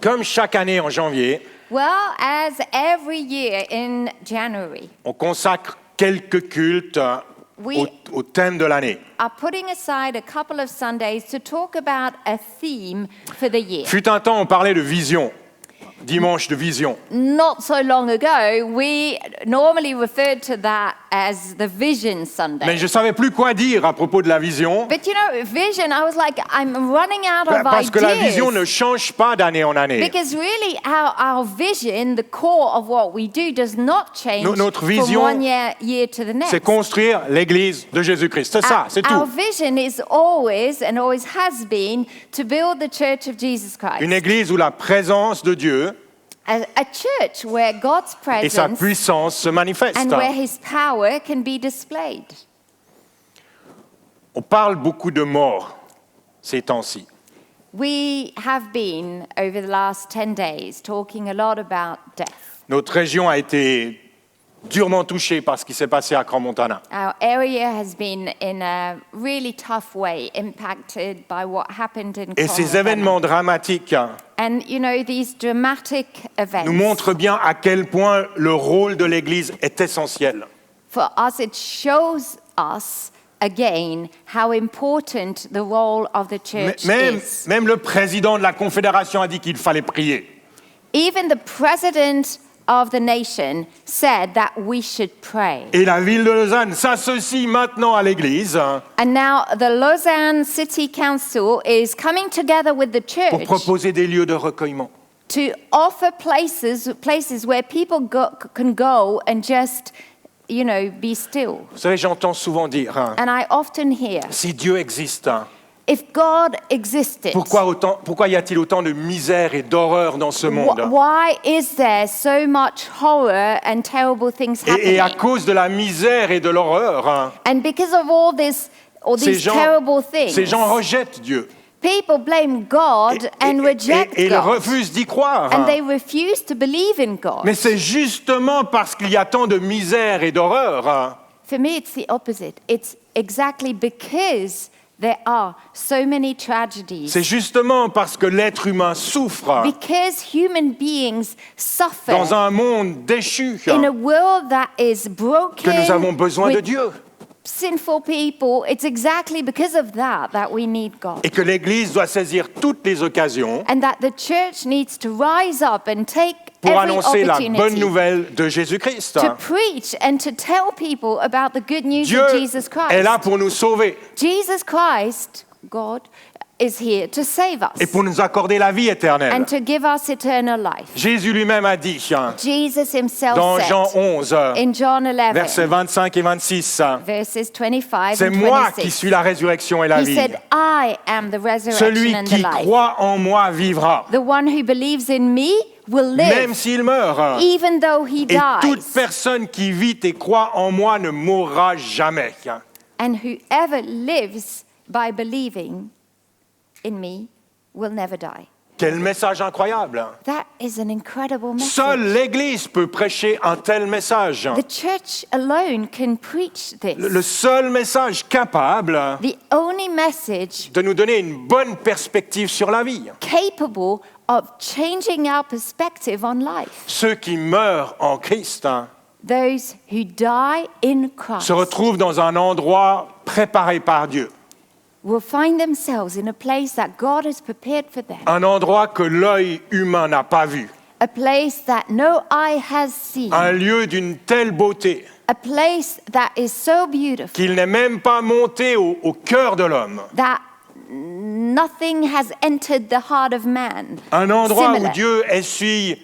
Comme chaque année en janvier, Well, as every year in January, on consacre quelques cultes au thème de l'année. are putting aside a couple of Sundays to talk about a theme for the year. Fut un temps, on parlait de vision, dimanche de vision. Not so long ago, we normally referred to that as the Vision Sunday. Mais je ne savais plus quoi dire à propos de la vision, But you know, vision, I was like, I'm running out of parce que la vision ne ideas. change pas d'année en année. Because really, our vision, the core of what we do, does not change Notre from vision, one year to the next. C'est construire l'Église de Jésus-Christ. C'est ça, c'est Our tout. vision is always and always has been to build the Church of Jesus Christ. Une Église où la présence de Dieu A church where God's et sa presence puissance se manifestent. and where His power can be displayed. On parle beaucoup de mort ces temps-ci. We have been, over the last 10 days, talking a lot about death. Notre région a été durement touchée par ce qui s'est passé à Crans-Montana. Our area has been in a really tough way impacted by what happened in Et ces Crans-Montana. événements dramatiques And you know, these dramatic events, nous montrent bien à quel point le rôle de l'Église est essentiel. for us, it shows us again how important the role of the church is. Même le président de la Confédération a dit qu'il fallait prier. Even the president of the nation said that we should pray. Et la ville de Lausanne s'associe maintenant à l'Église And now the Lausanne City Council is coming together with the pour church proposer des lieux de recueillement. to offer places where people can go and just, you know, be still. Vous savez, j'entends souvent dire, And I often hear, si Dieu existe, if God existed, pourquoi y a-t-il autant de misère et d'horreur dans ce monde? why is there so much horror and terrible things Et à happening? cause de la misère et de l'horreur, And because of all these terrible things, ces gens rejettent Dieu. people blame God and reject Et ils God. refusent d'y croire. And they refuse to believe in God. Mais c'est justement parce qu'il y a tant de misère et d'horreur For me, it's the opposite. It's exactly because there are so many tragedies. c'est justement parce que l'être humain souffre Because human beings suffer dans un monde déchu in a world that is broken que nous avons besoin de with Dieu. sinful people. It's exactly because of that we need God. Et que l'Église doit saisir toutes les occasions And that the church needs to rise up and take pour every annoncer la bonne opportunity nouvelle de Jésus-Christ. to preach and to tell people about the good news Dieu of Jesus Christ. est là pour nous sauver Jesus Christ, God, is here to save us et pour nous accorder la vie éternelle. and to give us eternal life. Jésus lui-même a dit Jesus himself dans said Jean 11, in John 11, versets 25 et 26, verses 25 c'est and moi 26, qui suis la résurrection et la he vie. said, I am the resurrection Celui and the qui life. croit en moi vivra, The one who believes in me will même live, s'il meurt. even though he Et toute dies. personne qui vit et croit en moi ne mourra jamais. And whoever lives by believing in me will never die. Quel message incroyable! That is an incredible message. Seule l'Église peut prêcher un tel message. The church alone can preach this. Le seul message capable The only message de nous donner une bonne perspective sur la vie. capable of changing our perspective on life. Ceux qui meurent en Christ Those who die in Christ se retrouvent dans un endroit préparé par Dieu. will find themselves in a place that God has prepared for them. Un endroit que l'œil humain n'a pas vu. A place that no eye has seen. Un lieu d'une telle beauté A place that is so beautiful qu'il n'est même pas monté au cœur de l'homme. that nothing has entered the heart of man. Un endroit où Similar. Dieu essuie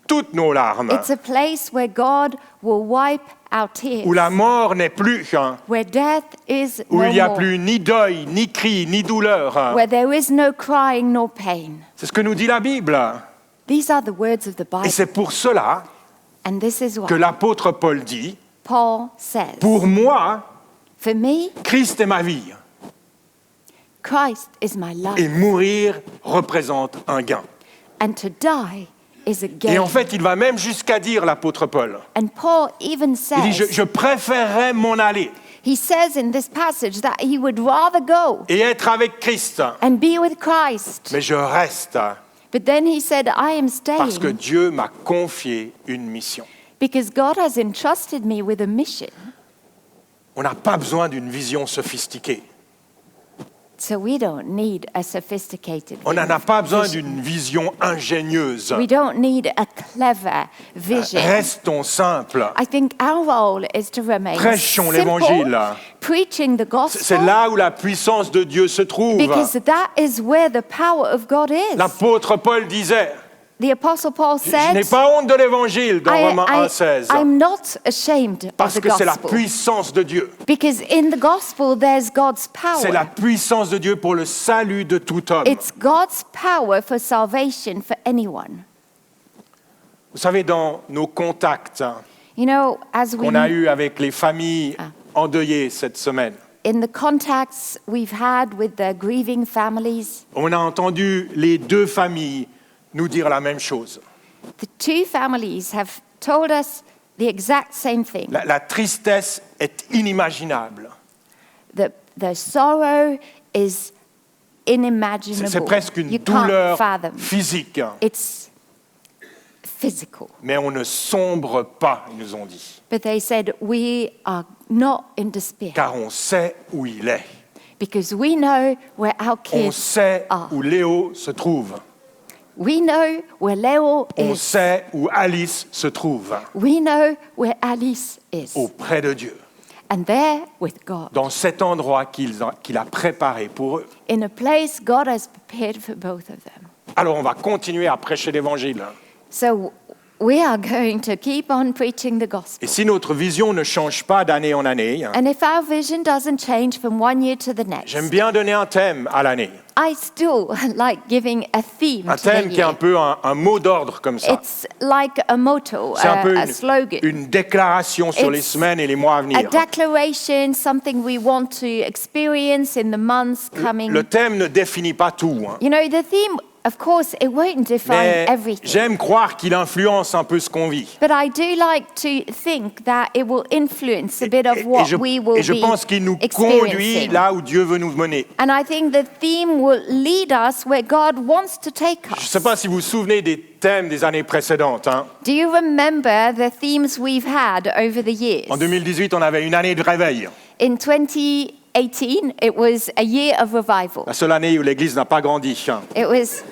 toutes nos larmes. It's a place where God will wipe our tears. Où la mort n'est plus, Where death is où no il n'y a more. plus ni deuil, ni cri, ni douleur. Where there is no crying nor pain. C'est ce que nous dit la Bible. These are the words of the Et Bible. c'est pour cela And this is que what l'apôtre Paul dit, Paul says. pour moi, For me, Christ est ma vie, Christ is my life. et mourir représente un gain. And to die is a Et gain. en fait, il va même jusqu'à dire, l'apôtre Paul, And Paul even il dit, says, je préférerais m'en aller he says in this passage that he would rather go et être avec Christ, and be with Christ. mais je reste But then he said, I am parce que staying Dieu m'a confié une mission. because God has entrusted me with a mission. On n'a pas besoin d'une vision sophistiquée. So we don't need a sophisticated On n'en a pas besoin vision. d'une vision ingénieuse. We don't need a clever vision. Restons simples. I think our role is to remain Prêchons simple, l'évangile. preaching the C'est gospel, là où la puissance de Dieu se trouve. because that is where the power of God is. L'apôtre Paul disait, The Apostle Paul je said, n'ai pas honte de l'évangile dans Romains 1,16. I'm not ashamed of Parce the que c'est la gospel. puissance de Dieu. Because in the gospel, there's God's C'est la power. puissance de Dieu pour le salut de tout homme. It's God's power for salvation for anyone. Vous savez, dans nos contacts You know, as we, qu'on a eus avec les familles endeuillées cette semaine, in the contacts we've had with the grieving families, on a entendu les deux familles nous dire la même chose. the two families have told us the exact same thing. La tristesse est inimaginable. The sorrow is inimaginable. C'est presque une You can't douleur fathom. physique. It's physical. Mais on ne sombre pas, ils nous ont dit, But they said, we are not in despair car on sait où il est. because we know where our On kids sait are. où Léo se trouve. We know where Leo On is. sait où Alice se trouve, We know where Alice is. auprès de Dieu, And there with God. dans cet endroit qu'il a préparé pour eux. In a place God has prepared for both of them. Alors on va continuer à prêcher l'Évangile. So we are going to keep on preaching the Et gospel. si notre vision ne change pas d'année en année, And if our vision doesn't change from one year to the next, j'aime bien donner un thème à l'année. I still like giving a theme Un to the thème qui est un year. peu un mot d'ordre comme ça. It's like a motto, C'est un peu a slogan. une déclaration sur les It's semaines et les mois à A venir. declaration, something we want to experience in the months coming. Le thème ne définit pas tout, You know, the theme, of course, it won't define mais everything. j'aime croire qu'il influence un peu ce qu'on vit. But I do like to think that it will influence a bit of Et what je, we will et je be pense qu'il nous conduit experiencing. là où Dieu veut nous mener. And I think the theme will lead us where God wants to take Je ne us. sais pas si vous vous souvenez des thèmes des années précédentes. Do you remember the themes we've had over the years? En 2018, on avait une année de réveil. In 2018, it was a year of revival. La seule année où l'Église n'a pas grandi. It was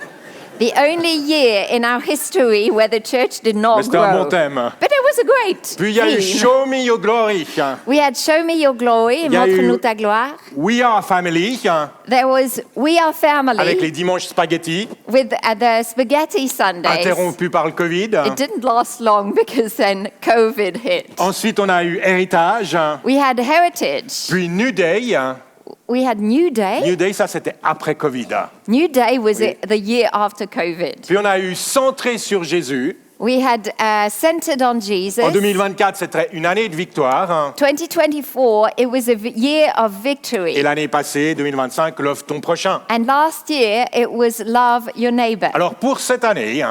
the only year in our history where the church did Mais not c'était un bon grow. thème. But it was a great Puis il y a eu theme. Show Me Your Glory. We had Show Me Your Glory, Il y a eu Montre-nous ta gloire. We Are Family, There was We Are Family avec les dimanches spaghetti, with the Spaghetti Sundays. interrompu par le Covid. It didn't last long because then COVID hit. Ensuite, on a eu Héritage, We had Heritage. puis New Day. We had New Day. New Day, ça c'était après Covid. New Day was Oui. the year after COVID. Puis on a eu Centré sur Jésus. We had Centered on Jesus. En 2024, c'était une année de victoire. 2024, it was a year of victory. Et l'année passée, 2025, Love ton prochain. And last year, it was Love Your Neighbor. Alors pour cette année,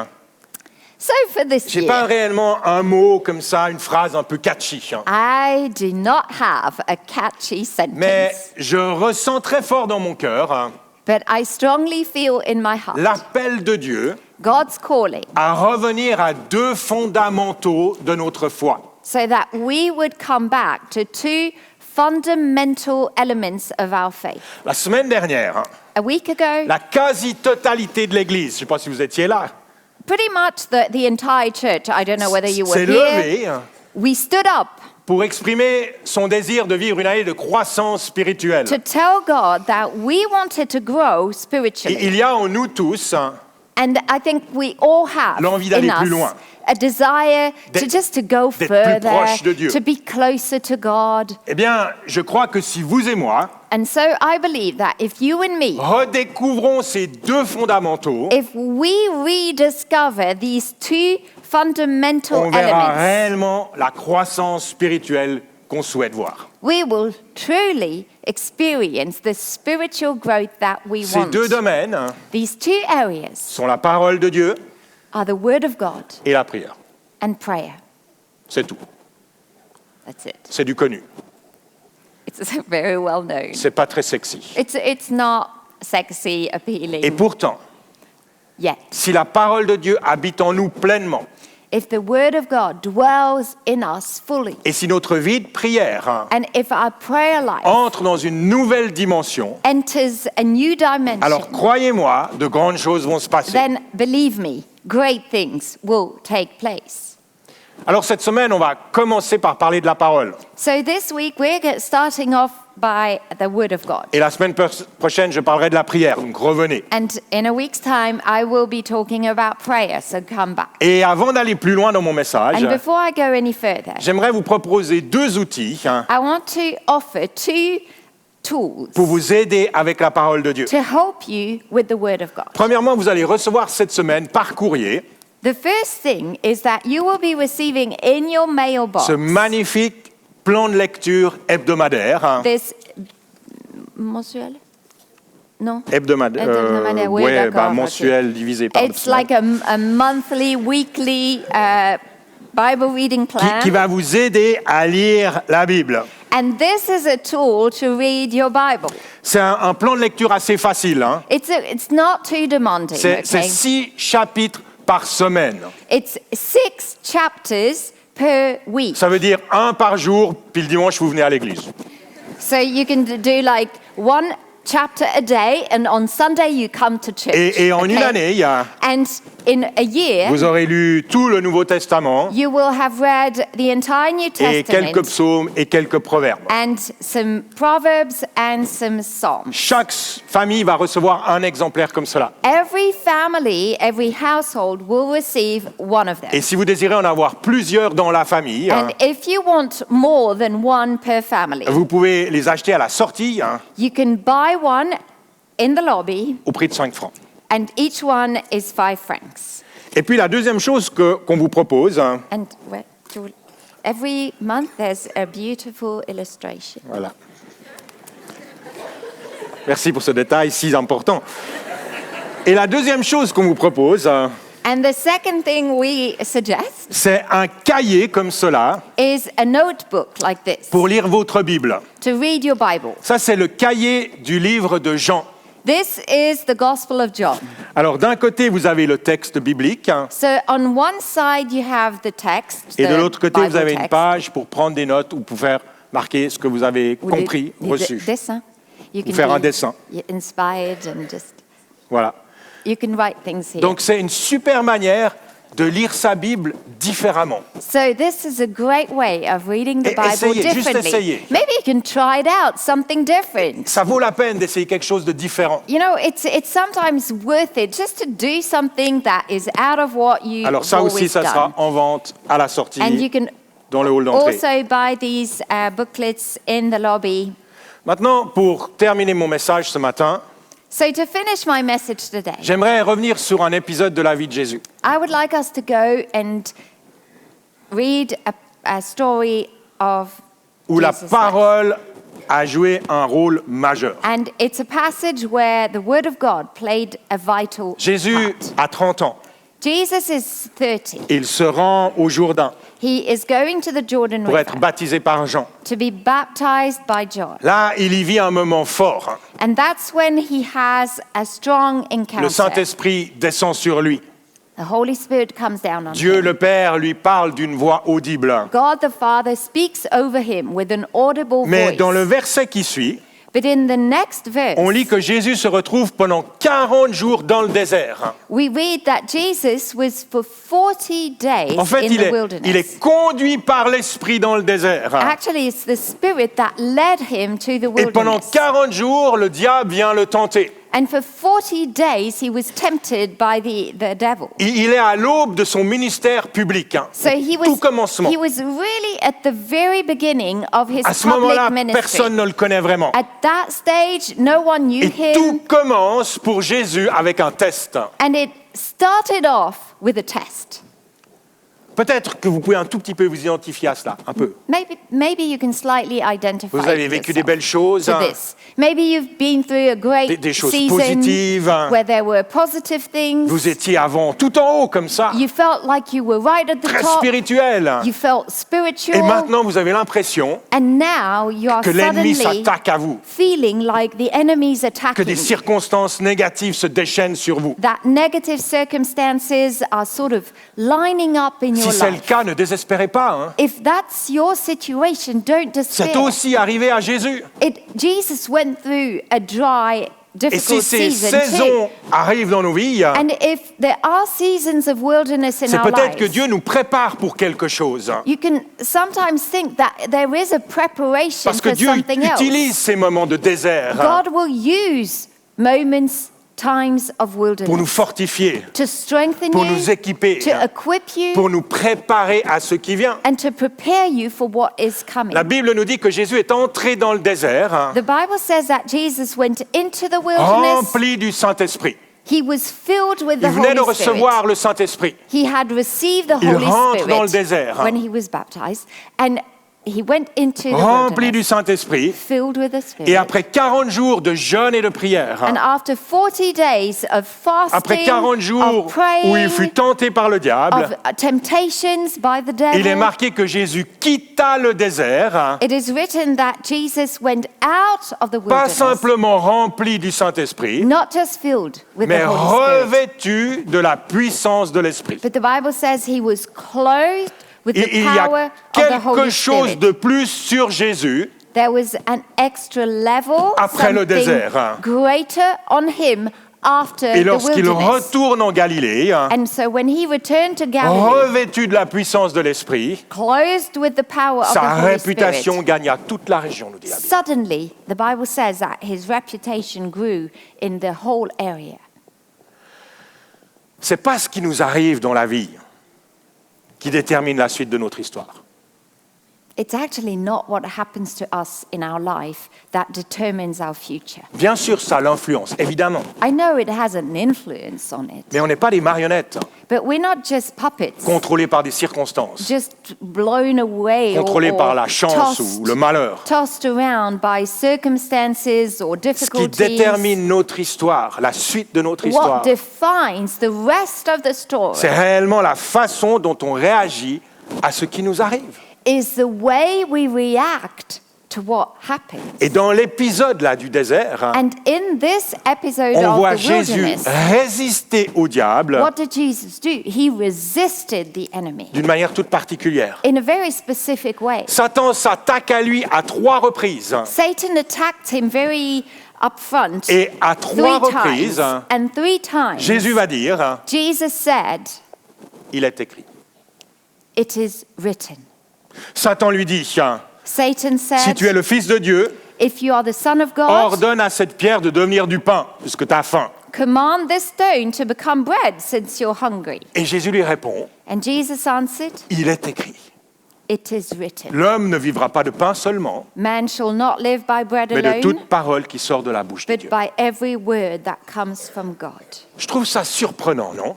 So for this j'ai pas year, réellement un mot comme ça, une phrase un peu catchy. I do not have a catchy Mais sentence, je ressens très fort dans mon cœur but I strongly feel in my heart l'appel de Dieu God's calling à revenir à deux fondamentaux de notre foi. so that we would come back to two fundamental elements of our faith. La semaine dernière, A week ago, la quasi-totalité de l'Église, je ne sais pas si vous étiez là, pretty much the entire church, I don't know whether you were s'est here, levée we stood up pour exprimer son désir de vivre une année de croissance spirituelle. to tell God that we wanted to grow Et spiritually. il y a en nous tous And I think we all have l'envie d'aller in plus us loin. a desire to D'être- just to go d'être plus further, proche de Dieu. to be closer to God. Eh bien, je crois que si vous et moi And so I believe that if you and me, redécouvrons ces deux fondamentaux, if we rediscover these two fundamental on verra elements, réellement la croissance spirituelle qu'on souhaite voir. we will truly experience the spiritual growth that we Ces want. deux domaines These two areas sont la parole de Dieu are the Word of God et la prière. and prayer. C'est tout. That's it. C'est du connu. It's very well known. C'est pas très sexy. It's not sexy, appealing. Et pourtant, yet. si la parole de Dieu habite en nous pleinement, If the word of God dwells in us fully, et si notre vie de prière and if our prayer life entre dans une nouvelle dimension, enters a new dimension, alors croyez-moi, de grandes choses vont se passer. then believe me, great things will take place. Alors cette semaine, on va commencer par parler de la parole. So this week we're starting off by the word of God. Et la semaine prochaine, je parlerai de la prière, donc revenez. And in a week's time, I will be talking about prayer, so come back. Et avant d'aller plus loin dans mon message, And before I go any further, j'aimerais vous proposer 2 outils I want to offer 2 tools pour vous aider avec la parole de Dieu. to help you with the word of God. Premièrement, vous allez recevoir cette semaine par courrier The first thing is that you will be receiving in your mailbox ce magnifique plan de lecture hebdomadaire. this mensuel? Non? Hebdomadaire, oui, ouais, d'accord, ok. mensuel divisé par It's like a monthly, weekly Bible reading plan. qui va vous aider à lire la Bible. And this is a tool to read your Bible. C'est un plan de lecture assez facile. Hein. It's not too demanding. C'est Okay? 6 chapitres par semaine. It's 6 chapters per week. Ça veut dire 1 par jour, puis le dimanche, vous venez à l'église. So you can do like 1 chapter a day, and on Sunday you come to church. Et en une okay? année, And in a year, vous aurez lu tout le Nouveau Testament you will have read the entire New et quelques Testament psaumes et quelques proverbes. and some Proverbs and some Psalms. Chaque famille va recevoir un exemplaire comme cela. Every family, every household will receive one of them. Et si vous désirez en avoir plusieurs dans la famille, And if you want more than one per family, vous pouvez les acheter à la sortie you can buy one in the lobby, au prix de 5 francs. and each one is 5 francs. Et puis la deuxième chose qu'on vous propose, And every month there's a beautiful illustration. voilà. Merci pour ce détail si important. Et la deuxième chose qu'on vous propose, And the second thing we suggest c'est un cahier comme cela is a notebook like this pour lire votre Bible. to read your Bible. Ça, c'est le cahier du livre de Jean. This is the Gospel of John. Alors, d'un côté, vous avez le texte biblique, So on one side you have the text, et de the l'autre côté, vous Bible avez une text, page pour prendre des notes ou pour faire marquer ce que vous avez ou des- compris, des reçu. dessins. You Ou can faire un be dessin. inspired and just Voilà. you can write things here. Donc, c'est une super manière de lire sa Bible différemment. So this is a great way of reading the Et Bible essayez, juste differently. essayez. Maybe you can try it out, something different. Ça vaut la peine d'essayer quelque chose de différent. You know, it's sometimes worth it just to do something that is out of what you've Alors, ça aussi, always ça done. sera en vente à la sortie, And you can dans le hall d'entrée. also buy these booklets in the lobby. Maintenant, pour terminer mon message ce matin, So to finish my message today, j'aimerais revenir sur un épisode de la vie de Jésus. I would like us to go and read a story of Où la Jesus' life. parole a joué un rôle majeur. And it's a passage where the Word of God played a vital Jésus part. a 30 ans. Jesus is 30. Il se rend au Jourdain He is going to the Jordan pour être River baptisé par Jean. to be baptized by John. Là, il y vit un moment fort. And that's when he has a strong Le encounter. Saint-Esprit descend sur lui. The Holy Spirit comes down on Dieu him. le Père lui parle d'une voix audible. God the Father speaks over him with an audible Mais voice. dans le verset qui suit, But in the next verse, on lit que Jésus se retrouve pendant 40 jours dans le désert. we read that Jesus was for 40 days En fait, in il the est wilderness. conduit par l'Esprit dans le désert. Actually, it's the Spirit that led him to the Et pendant wilderness. 40 jours, le diable vient le tenter. And for 40 days, he was tempted by the devil. Il est à l'aube de son ministère public, So tout commencement. he was really at the very beginning of his À ce public moment-là, ministry. personne ne le connaît vraiment. At that stage, no one knew Et tout him, commence pour Jésus avec un test. and it started off with a test. Peut-être que vous pouvez un tout petit peu vous identifier à cela, un peu. Maybe you can slightly identify Vous avez vécu des yourself belles choses, to this. Maybe you've been through a great des choses season positives. where there were positive things. Vous étiez avant tout en haut comme ça, You felt like you were right at the très top. spirituel. You felt Et spiritual. maintenant, vous avez l'impression And now you are que l'ennemi suddenly s'attaque à vous, feeling like the enemy's que attacking des you. circonstances négatives se déchaînent sur vous. That negative circumstances are sort of lining up in your Si c'est le life. cas, ne désespérez pas. Hein. If that's your situation, don't C'est despair. aussi arrivé à Jésus. Jesus went through a dry, Et si difficult ces season saisons too. arrivent dans nos vies, And if there are seasons of wilderness in c'est our peut-être que lives, Dieu nous prépare pour quelque chose. you can sometimes think that there is a preparation Parce que for Dieu something else. utilise ces moments de désert God will use moments, times of pour nous wilderness fortifier, to strengthen pour you, nous équiper, to equip you, pour nous préparer à ce qui vient. and to prepare you for what is coming. La Bible nous dit que Jésus est entré dans le désert, The Bible says that Jesus went into the wilderness. rempli du Saint-Esprit. He was filled with the Il venait de Holy Spirit. recevoir le Saint-Esprit. He had received the Il Holy rentre dans le Spirit désert, when he was baptized, and he went into the Rempli du wilderness, Saint-Esprit. filled with the Et Spirit. après 40 jours de jeûne et de prière, And after 40 days of après fasting, 40 jours of praying, où il fut tenté par le diable, of temptations by the devil, il est marqué que Jésus quitta le désert, it is written that Jesus went out of the pas wilderness, simplement rempli du Saint-Esprit, not just filled with mais the Holy Spirit, revêtu de la puissance de l'Esprit. but the Bible says he was clothed with the Il y power a of the Holy quelque chose Spirit. de plus sur Jésus There was an extra level, Après le something désert. greater on him after Et the lorsqu'il wilderness. retourne en Galilée, And so when he returned to Galilee, revêtu de la puissance de l'Esprit, clothed with the power of the sa Holy réputation Spirit, gagna toute la région, nous dit la Bible. suddenly the Bible says that his reputation grew in the whole area. C'est pas ce qui nous arrive dans la vie qui détermine la suite de notre histoire. It's actually not what happens to us in our life that determines our future. Bien sûr, ça l'influence, évidemment. I know it has an influence on it, Mais on n'est pas des marionnettes but we're not just puppets, contrôlées par des circonstances, just blown away contrôlées or par la chance ou le malheur. tossed around by circumstances or Ce qui difficulties. détermine notre histoire, la suite de notre What histoire, defines the rest of the story c'est réellement la façon dont on réagit à ce qui nous arrive. is the way we react to what happens. Et dans l'épisode là du désert, And in this episode on voit of the Jésus wilderness, résister au diable what did Jesus do? He resisted the enemy d'une manière toute particulière. in a very specific way. Satan s'attaque à lui à 3 reprises. Satan attacked him very upfront Et à 3 3 reprises, times. And 3 times, Jésus va dire, Jesus said, il est écrit. "It is written." Satan lui dit, Satan si said, tu es le Fils de Dieu, "If you are the Son of God, ordonne à cette pierre de devenir du pain, puisque tu as faim. command this stone to become bread since you're hungry." Et Jésus lui répond, And Jesus answered, il est écrit. "It is written. L'homme ne vivra pas de pain seulement, Man shall not live by bread mais de alone, toute parole qui sort de la bouche de but Dieu. by every word that comes from God." Je trouve ça surprenant, non?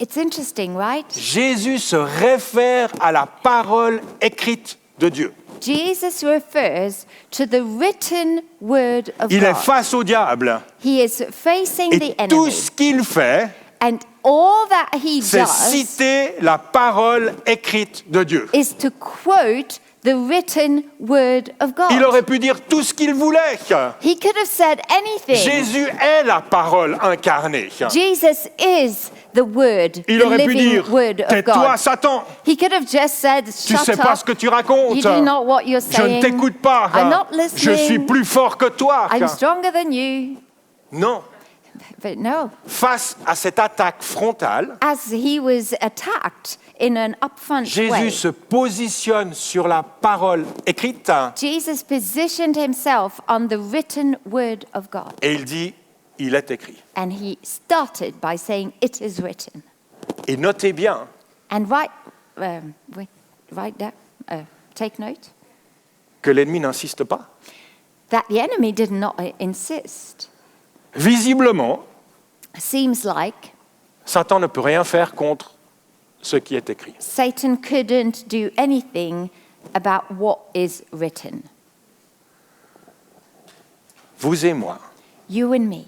It's interesting, right? Jésus se réfère à la parole écrite de Dieu. Jesus refers to the written word of Il est God. face au diable He is facing et the tout enemy. ce qu'il fait, And all that he c'est does citer la parole écrite de Dieu. is to quote the written word of God. Il aurait pu dire tout ce qu'il voulait. He could have said anything. Jésus est la parole incarnée. Jesus is the word, Il the aurait pu living dire, word of tais-toi God. Satan, He could have just said, tu "Shut sais pas up. ce que tu racontes. You do not what you're Je ne saying. t'écoute pas. I'm not Je suis listening. plus fort que toi. I'm stronger than you." Non. But no, Face à cette attaque frontale, as he was attacked in an upfront Jésus way, se positionne sur la parole écrite Jesus positioned himself on the written word of God. et il dit, il est écrit. And he started by saying, "It is written." Et notez bien And write down, take note, que l'ennemi n'insiste pas. that the enemy did not insist. Visiblement, Seems like Satan ne peut rien faire contre ce qui est écrit. Satan couldn't do anything about what is written. Vous et moi You and me,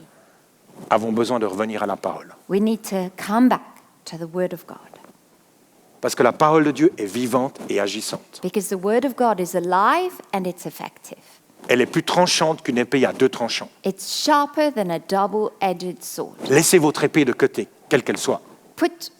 avons besoin de revenir à la parole. we need to come back to the Word of God. Parce que la parole de Dieu est vivante et agissante. Because the Word of God is alive and it's effective. Elle est plus tranchante qu'une épée à deux tranchants. It's sharper than a double-edged sword. Laissez votre épée de côté, quelle qu'elle soit, Put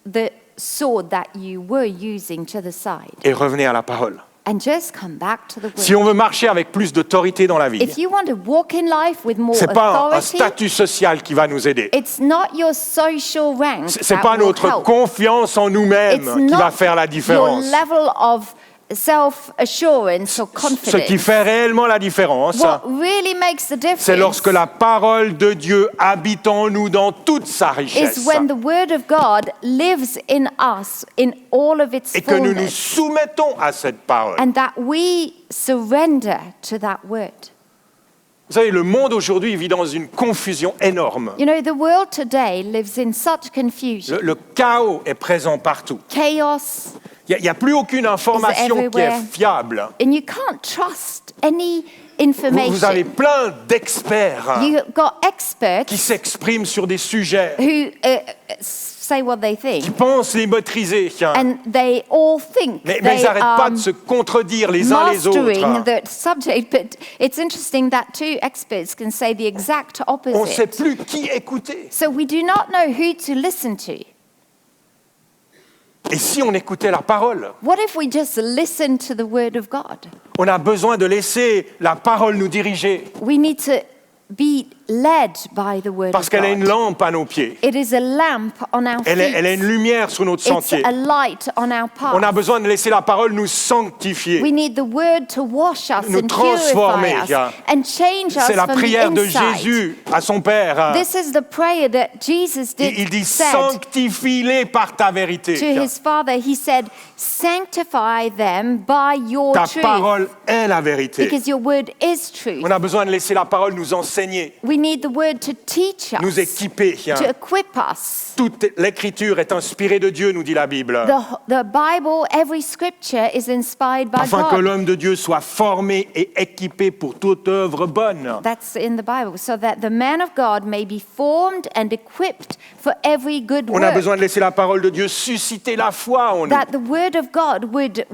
the sword that you were using to the side et revenez à la parole. and just come back to the Word. Si on veut marcher avec plus d'autorité dans la vie, If you want to walk in life with more ce n'est pas un authority, statut social qui va nous aider. it's not your social rank Ce n'est that pas will notre help. confiance en It's nous-mêmes qui va not faire la your différence. level of self-assurance or Ce qui confidence. fait réellement la différence, What really makes the difference c'est lorsque la parole de Dieu habite en nous dans toute sa richesse is when the Word of God lives in us in all of its et que nous nous fullness, soumettons à cette parole. and that we surrender to that Word. Vous savez, le monde aujourd'hui vit dans une confusion énorme. You know, the world today lives in such confusion. Le chaos est présent partout. Chaos, Il n'y a plus aucune information qui est everywhere. fiable. and you can't trust any Vous avez information. plein d'experts You've got experts qui s'expriment sur des sujets, who say what they qui think, pensent les maîtriser, and they all think mais ils they n'arrêtent pas are de se contredire les uns les mastering autres. the subject. But it's interesting that two experts can say the exact On ne sait opposite. plus qui écouter. So we do not know who to listen to. Et si on écoutait la parole? What if we just listen to the Word of God? On a besoin de laisser la parole nous diriger We need to be led by the Word parce of qu'elle est une God. lampe à nos pieds. It is a lamp on our Elle est une feet. lumière sur notre It's sentier. a light on our On a path. besoin de laisser la parole nous sanctifier. We need the Word to wash us Nous and transformer. purify us and change us C'est la from prière the de inside. Jésus à son Père. This is the prayer that Jesus Il dit said sanctifie-les par ta vérité. to his Father. He said, sanctify them by your Ta truth, parole est la vérité. because your word is truth. On a besoin de laisser la parole nous enseigner, We need the word to teach us, nous équiper. to equip us. Toute l'écriture est inspirée de Dieu, nous dit la Bible, The Bible, every scripture is inspired by afin que God. l'homme de Dieu soit formé et équipé pour toute œuvre bonne. That's in the Bible, so that the man of God may be formed and equipped for every good On a work. besoin de laisser la parole de Dieu susciter la foi en nous. That the word of God would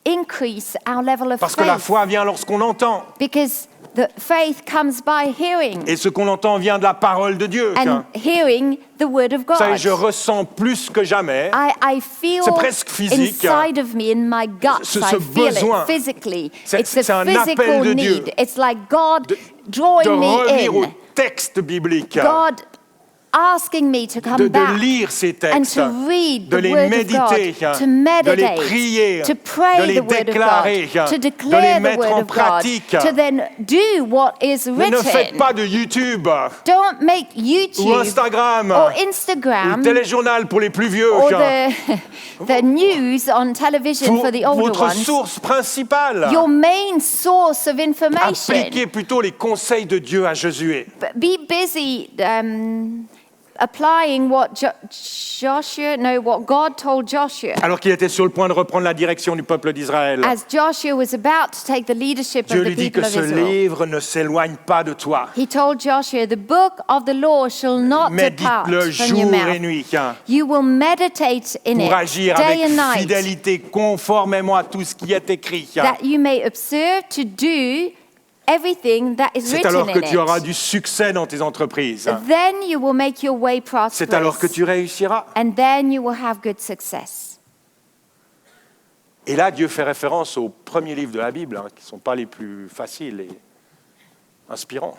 increase our level of Parce que la faith. foi vient lorsqu'on entend. Because the faith comes by hearing, Et ce qu'on entend vient de la parole de Dieu. and hearing the word of Vous savez, God. je ressens plus que jamais I feel C'est presque physique. inside of me, in my guts, Ce I feel besoin. it physically. C'est- It's a c'est un appel physical de Dieu. need. It's like God de drawing me revenir au in, texte biblique, God asking me to come de back lire ces and textes, to read de the les word méditer, of God, to de les meditate, prier, to de pray les the word of déclarer, God, to de les declare the mettre word en of God, pratique. to then do what is Mais ne faites written. pas de YouTube Don't make ou YouTube Instagram or ou Instagram téléjournal pour les plus vieux. or the news on television for the older Votre ones. source principale. Your main source of information. Appliquez plutôt les conseils de Dieu à Josué. Be busy applying what what God told Joshua. Alors qu'il était sur le point de reprendre la direction du peuple d'Israël. As Joshua was about to take the leadership Dieu of the lui dit people que of ce Israel, livre ne s'éloigne pas de toi. he told Joshua, the book of the law shall not depart Médite-le from your jour et mouth. nuit You will meditate in pour it agir day avec and night, fidélité, conformément à tout ce qui est écrit. that you may observe to do everything that is C'est written alors que in tu auras it. du succès dans tes entreprises. Then you will make your way C'est alors que prosperous, tu réussiras. and then you will have good success. Et là, Dieu fait référence aux premiers livres de la Bible, qui ne sont pas les plus faciles et inspirants.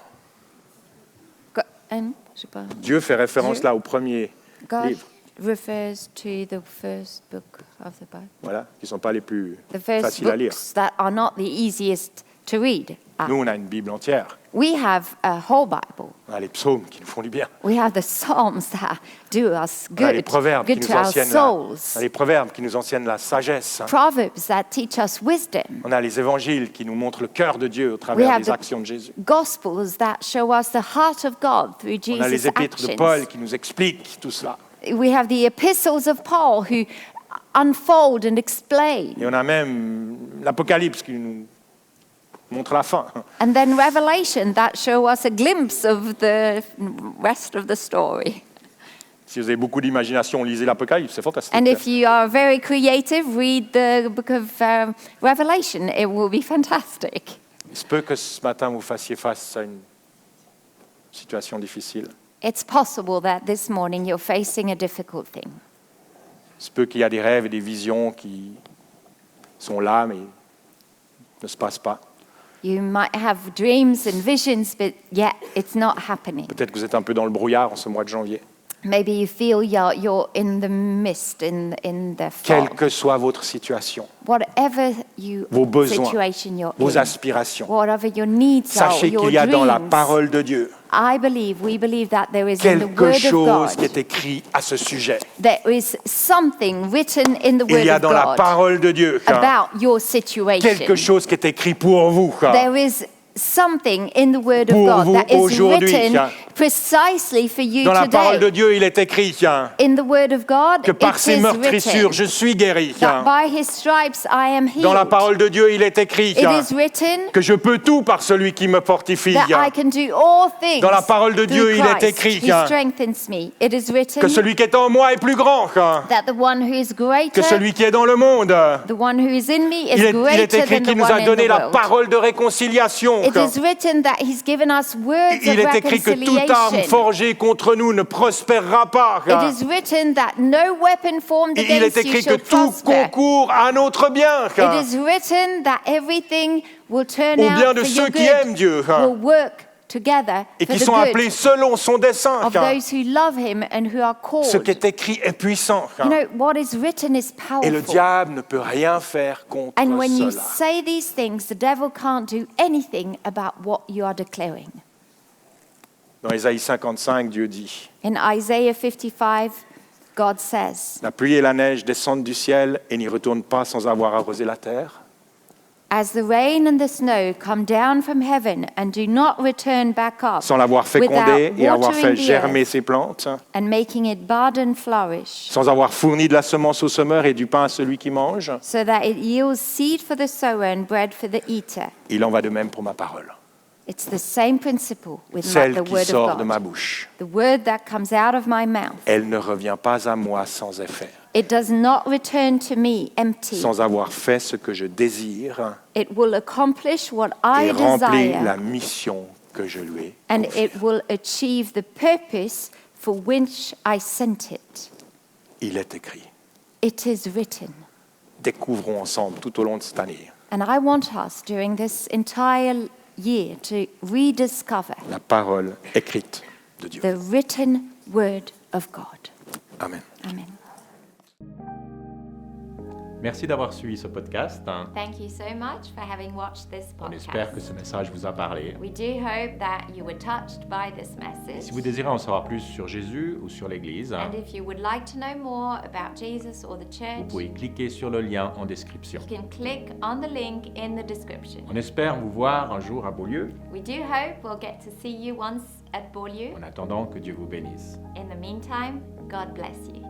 Je sais pas. Dieu fait référence Dieu. là aux premiers God livres, refers to the first book of the Bible. voilà, qui ne sont pas les plus The first faciles à lire. books that are not the easiest to read. Nous, on a une Bible entière. We have a whole Bible. On a les psaumes qui nous font du bien. We have the Psalms that do us On a les good, proverbes qui good nous to our enseignent souls. on a les proverbes qui nous enseignent la sagesse. Proverbs that teach us wisdom. On a les évangiles qui nous montrent le cœur de Dieu au We travers have des the actions de Jésus. Gospels that show us the heart of God through On a les Jesus' épîtres de actions. Paul qui nous expliquent tout cela. We have the epistles of Paul who unfold and explain. Et on a même l'Apocalypse qui nous montre la fin. And then Revelation that show us a glimpse of the rest of the story. Si vous avez beaucoup d'imagination, lisez l'Apocalypse, c'est fantastique. And if you are very creative, read the book of Revelation. It will be fantastic. Il se peut que ce matin vous fassiez face à une situation difficile. It's possible that this morning you're facing a difficult thing. Il se peut qu'il y a des rêves et des visions qui sont là, mais ne se passent pas. You might have dreams and visions, but yet it's not happening. Peut-être que vous êtes un peu dans le brouillard en ce mois de janvier. Maybe you feel you're in the mist, in the Quelle fog. que soit votre situation, Whatever vos besoins, situation you're vos in, aspirations, whatever your needs are, sachez your qu'il y a dans la dreams, parole de Dieu we believe that there is in the quelque Word of chose qui God, est écrit à ce sujet. there is something written in the Il Word y a of dans la God parole de Dieu about your situation. quelque chose qui est écrit pour vous. There is something in the Word of Pour God vous that is aujourd'hui. written precisely for you Dans la parole de today. Dieu, il est écrit In the Word of God, que par it ses is meurtrissures, written je suis guéri. that by His stripes I am healed. Dans la parole de Dieu, il est écrit It is written que je peux tout par celui qui me fortifie. that I can do all things Dans la parole de Dieu, through il est Christ écrit who strengthens me. It is written que celui qui est en moi est plus grand that the one who is que greater, celui qui est dans le monde. the one who is in me, is Il est greater écrit than the qu'il nous one a in donné the la world. parole de réconciliation. It is written that He's given us words Il of est écrit que toute arme reconciliation. forgée contre nous ne prospérera pas. It is written that no weapon formed Il est against you écrit que shall tout prosper. concourt à notre bien. It is written that everything will turn Au bien out de for ceux your qui good, aiment Dieu will work together et for qui the sont appelés good selon son dessein. of those who love Him and who are Ce called. qui est écrit est puissant. You know, what is written is Et le powerful. diable ne peut rien faire contre And when you cela. say these things, the devil can't do anything about what you are declaring. Dans Ésaïe 55, Dieu dit, In Isaiah 55, God says, la pluie et la neige descendent du ciel et n'y retournent pas sans avoir arrosé la terre. as the rain and the snow come down from heaven and do not return back up Sans l'avoir fécondé without et avoir fait watering the germer earth ses plantes, and making it bud and flourish, sans avoir fourni de la semence au semeur et du pain à celui qui mange, so that it yields seed for the sower and bread for the eater. il en va de même pour ma parole, It's the same principle with celle the qui word sort of de ma God. bouche. The word that comes out of my mouth. Elle ne revient pas à moi sans effet, It does not return to me empty. sans avoir fait ce que je désire It will accomplish what et I remplir la desire, mission que je lui ai. and it will achieve the purpose for which I sent it. Il est écrit. It is written. Découvrons ensemble tout au long de cette année And I want us, during this entire year, to rediscover la parole écrite de Dieu. the written word of God. Amen. Amen. Merci d'avoir suivi ce podcast. Thank you so much for having watched this On espère que podcast. ce message vous a parlé. We do hope that you were touched by this message. Si vous désirez en savoir plus sur Jésus ou sur l'Église, And if you would like to know more about Jesus or the vous church, pouvez cliquer sur le lien en description. you can click on the link in the description. On espère vous voir un jour à Beaulieu. We do hope we'll get to see you once at Beaulieu. En attendant, que Dieu vous bénisse. In the meantime, God bless you.